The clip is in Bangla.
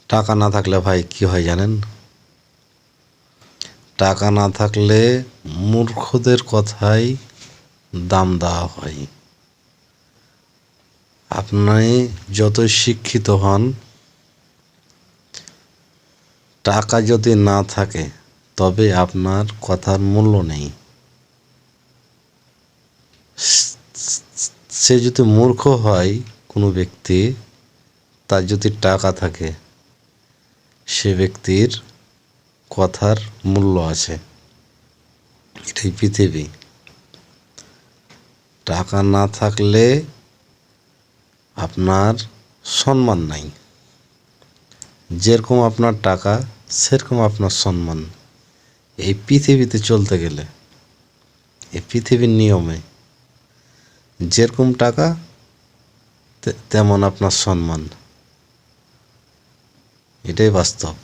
টাকা না থাকলে ভাই কি হয় জানেন? টাকা না থাকলে মূর্খদের কথাই দাম দেওয়া হয়। আপনি যতই শিক্ষিত হন, টাকা যদি না থাকে তবে আপনার কথার মূল্য নেই। সে যদি মূর্খ হয় কোনো ব্যক্তি, তার যদি টাকা থাকে, সে ব্যক্তির কথার মূল্য আছে। এটাই পৃথিবী। টাকা না থাকলে আপনার সম্মান নাই। যেরকম আপনার টাকা, সেরকম আপনার সম্মান। এই পৃথিবীতে চলতে গেলে, এই পৃথিবীর নিয়মে যেরকম টাকা তেমন আপনার সম্মান। এটাই বাস্তব।